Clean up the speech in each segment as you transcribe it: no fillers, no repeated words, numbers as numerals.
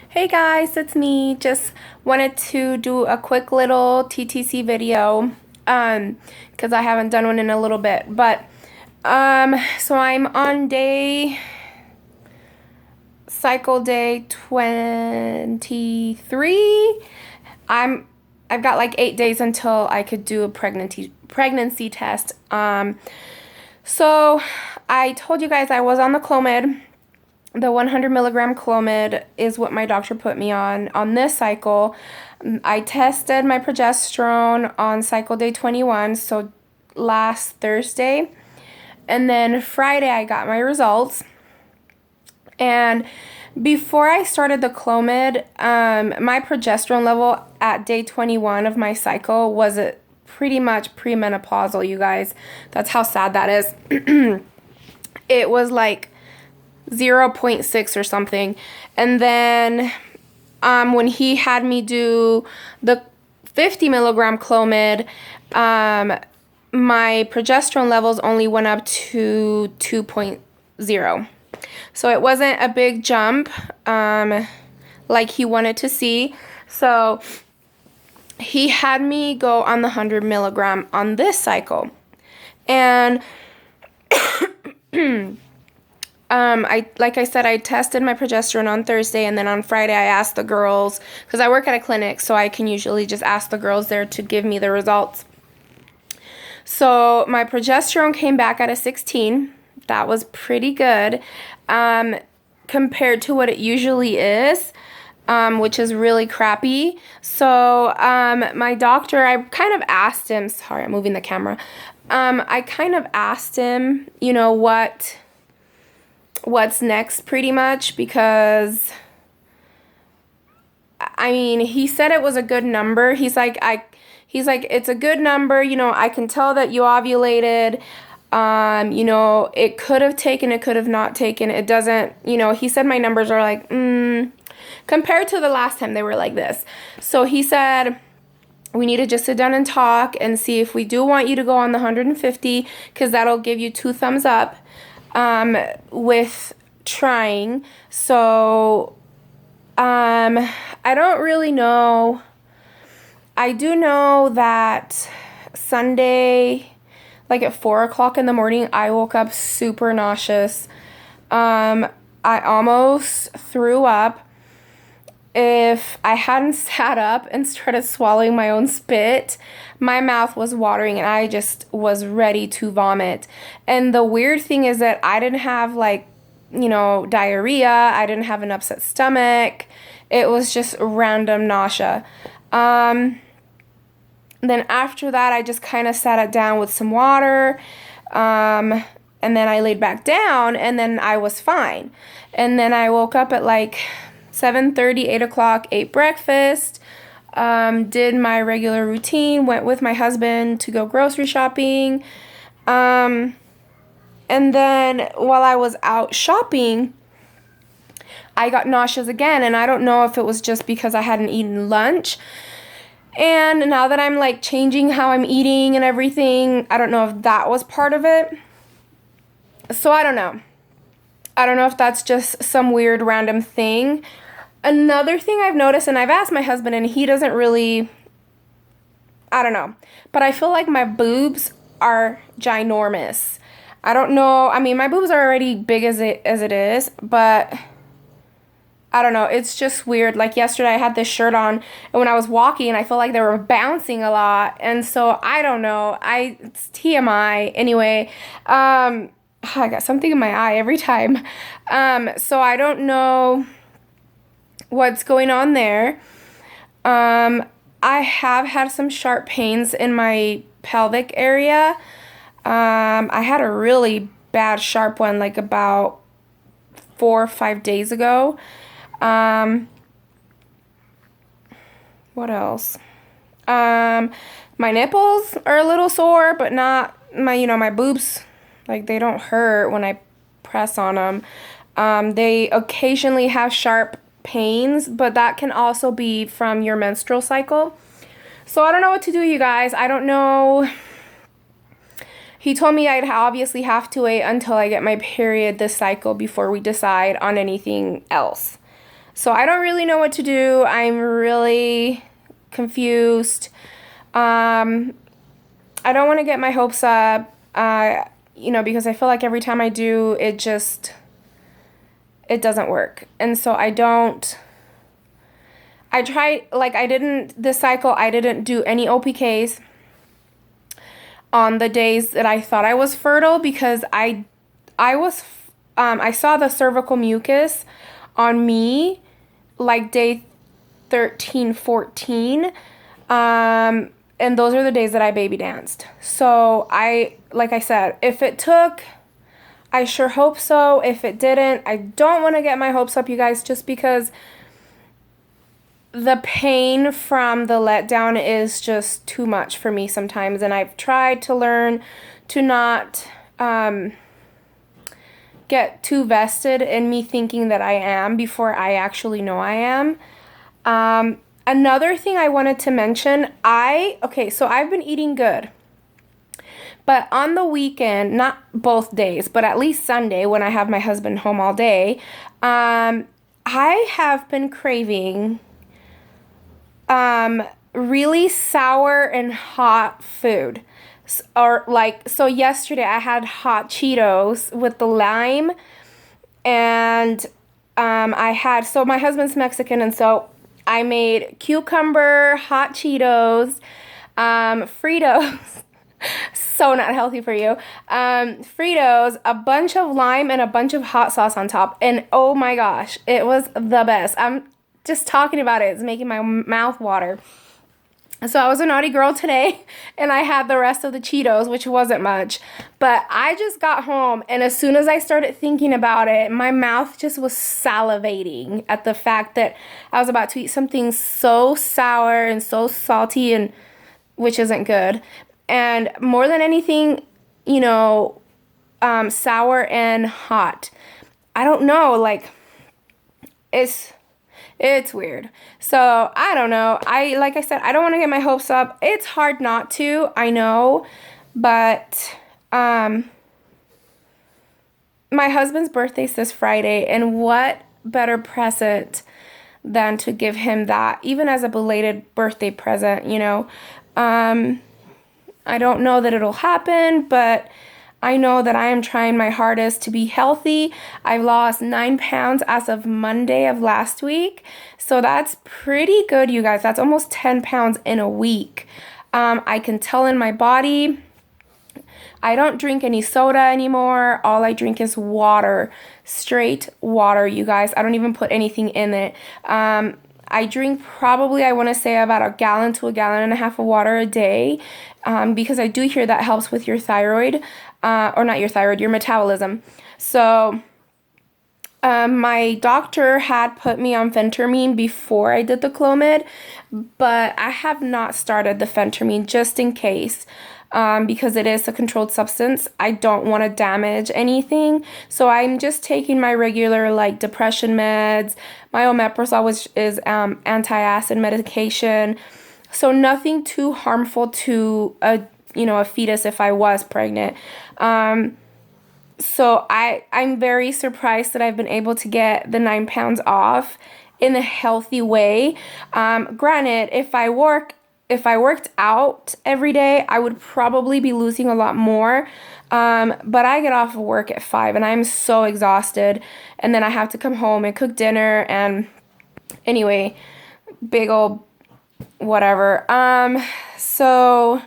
Hey guys, it's me. Just wanted to do a quick little TTC video because I haven't done one in a little bit. But so I'm on cycle day 23. I've got like 8 days until I could do a pregnancy test. So I told you guys I was on the clomid. The 100 milligram clomid is what my doctor put me on this cycle. I tested my progesterone on cycle day 21, so last Thursday. And then Friday I got my results. And before I started the clomid, my progesterone level at day 21 of my cycle was pretty much premenopausal, you guys. That's how sad that is. It was like 0.6 or something. And then when he had me do the 50 milligram clomid, my progesterone levels only went up to 2.0. So it wasn't a big jump like he wanted to see. So he had me go on the 100 milligram on this cycle. And like I said, I tested my progesterone on Thursday, and then on Friday I asked the girls, because I work at a clinic, so I can usually just ask the girls there to give me the results. So my progesterone came back at a 16. That was pretty good compared to what it usually is, which is really crappy. So my doctor, I kind of asked him, sorry, I'm moving the camera. I kind of asked him, what's next pretty much, because I mean, he said it was a good number. He's like it's a good number, I can tell that you ovulated. It could have taken, it could have not taken. It doesn't, he said my numbers are like compared to the last time they were like this. So he said we need to just sit down and talk and see if we do want you to go on the 150, because that'll give you 2 thumbs up with trying. So I don't really know. I do know that Sunday, like at 4 o'clock in the morning, I woke up super nauseous. I almost threw up. If I hadn't sat up and started swallowing my own spit, my mouth was watering and I just was ready to vomit. And the weird thing is that I didn't have diarrhea. I didn't have an upset stomach. It was just random nausea. Then after that, I just kind of sat it down with some water. And then I laid back down and then I was fine. And then I woke up at like 7:30, 8 o'clock, ate breakfast, did my regular routine, went with my husband to go grocery shopping. And then while I was out shopping, I got nauseous again. And I don't know if it was just because I hadn't eaten lunch. And now that I'm like changing how I'm eating and everything, I don't know if that was part of it. So I don't know. I don't know if that's just some weird random thing. Another thing I've noticed, and I've asked my husband, and he doesn't really, I don't know, but I feel like my boobs are ginormous. I don't know. I mean, my boobs are already big as it is, but I don't know. It's just weird. Like yesterday, I had this shirt on, and when I was walking, I felt like they were bouncing a lot, and so I don't know. It's TMI anyway. I got something in my eye every time. So I don't know what's going on there. I have had some sharp pains in my pelvic area. I had a really bad sharp one like about 4 or 5 days ago. What else? My nipples are a little sore, but not my boobs. Like, they don't hurt when I press on them. They occasionally have sharp pains, but that can also be from your menstrual cycle. So I don't know what to do, you guys. I don't know. He told me I'd obviously have to wait until I get my period this cycle before we decide on anything else. So I don't really know what to do. I'm really confused. Um, I don't want to get my hopes up, because I feel like every time I do, it doesn't work. And so I tried, like, this cycle, I didn't do any OPKs on the days that I thought I was fertile because I saw the cervical mucus on me like day 13, 14. And those are the days that I baby danced. So like I said, if it took, I sure hope so. If it didn't, I don't want to get my hopes up, you guys, just because the pain from the letdown is just too much for me sometimes. And I've tried to learn to not get too vested in me thinking that I am before I actually know I am. Another thing I wanted to mention, so I've been eating good. But on the weekend, not both days, but at least Sunday when I have my husband home all day, I have been craving really sour and hot food. So yesterday I had hot Cheetos with the lime, and so my husband's Mexican, and so I made cucumber, hot Cheetos, Fritos, so not healthy for you, Fritos, a bunch of lime, and a bunch of hot sauce on top, and oh my gosh, it was the best. I'm just talking about it, it's making my mouth water. So I was a naughty girl today, and I had the rest of the Cheetos, which wasn't much. But I just got home, and as soon as I started thinking about it, my mouth just was salivating at the fact that I was about to eat something so sour and so salty, and which isn't good. And more than anything, sour and hot. I don't know, like, it's weird. So, I don't know. Like I said, I don't want to get my hopes up. It's hard not to, I know. But, my husband's birthday's this Friday, and what better present than to give him that, even as a belated birthday present, I don't know that it'll happen, but I know that I am trying my hardest to be healthy. I've lost 9 pounds as of Monday of last week. So that's pretty good, you guys. That's almost 10 pounds in a week. I can tell in my body. I don't drink any soda anymore. All I drink is water. Straight water, you guys. I don't even put anything in it. I drink probably, I want to say, about 1 gallon to 1.5 gallons of water a day, because I do hear that helps with your thyroid, or not your thyroid, your metabolism. So my doctor had put me on phentermine before I did the clomid, but I have not started the phentermine just in case. Because it is a controlled substance. I don't want to damage anything. So I'm just taking my regular, like, depression meds, my omeprazole, which is anti-acid medication. So nothing too harmful to a fetus if I was pregnant. So I'm very surprised that I've been able to get the 9 pounds off in a healthy way. Granted, if I worked out every day, I would probably be losing a lot more. But I get off of work at 5 and I'm so exhausted. And then I have to come home and cook dinner. And anyway, big old whatever. So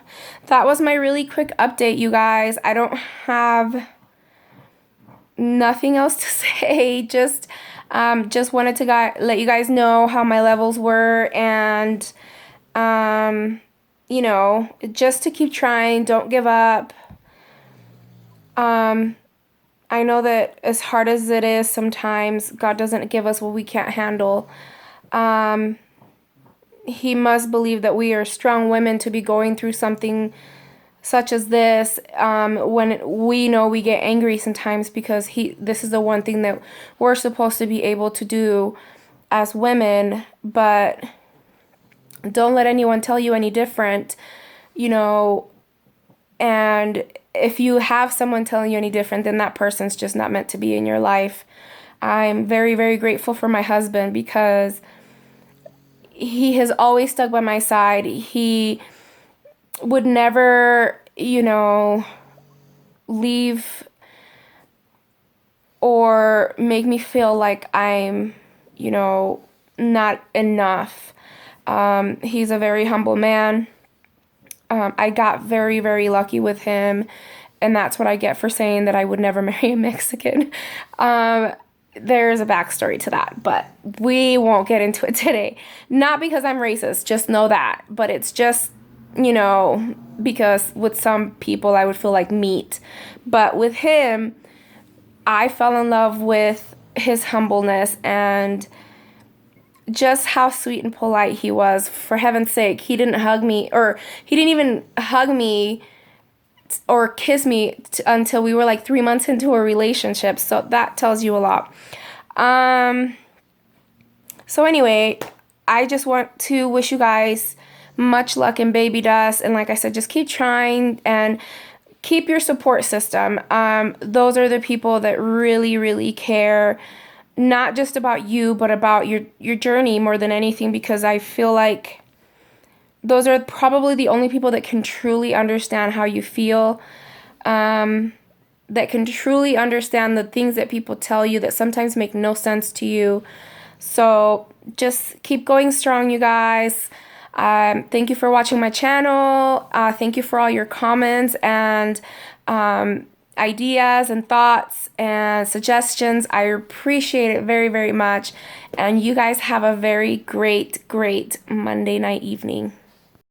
that was my really quick update, you guys. I don't have nothing else to say. Just wanted to let you guys know how my levels were, and just to keep trying, don't give up. I know that as hard as it is, sometimes God doesn't give us what we can't handle. He must believe that we are strong women to be going through something such as this, when we know we get angry sometimes, because this is the one thing that we're supposed to be able to do as women. But don't let anyone tell you any different, and if you have someone telling you any different, then that person's just not meant to be in your life. I'm very, very grateful for my husband because he has always stuck by my side. He would never, leave or make me feel like I'm, not enough. He's a very humble man. I got very, very lucky with him, and that's what I get for saying that I would never marry a Mexican. There's a backstory to that, but we won't get into it today. Not because I'm racist, just know that. But it's just, because with some people I would feel like meat. But with him, I fell in love with his humbleness and just how sweet and polite he was. For heaven's sake, he didn't hug me, or he didn't even hug me or kiss me until we were like 3 months into a relationship. So that tells you a lot. So anyway, I just want to wish you guys much luck in baby dust. And like I said, just keep trying and keep your support system. Those are the people that really, really care, not just about you, but about your journey more than anything, because I feel like those are probably the only people that can truly understand how you feel, that can truly understand the things that people tell you that sometimes make no sense to you. So just keep going strong, you guys. Thank you for watching my channel. Thank you for all your comments and ideas and thoughts and suggestions. I appreciate it very, very much. And you guys have a very great, great Monday night evening.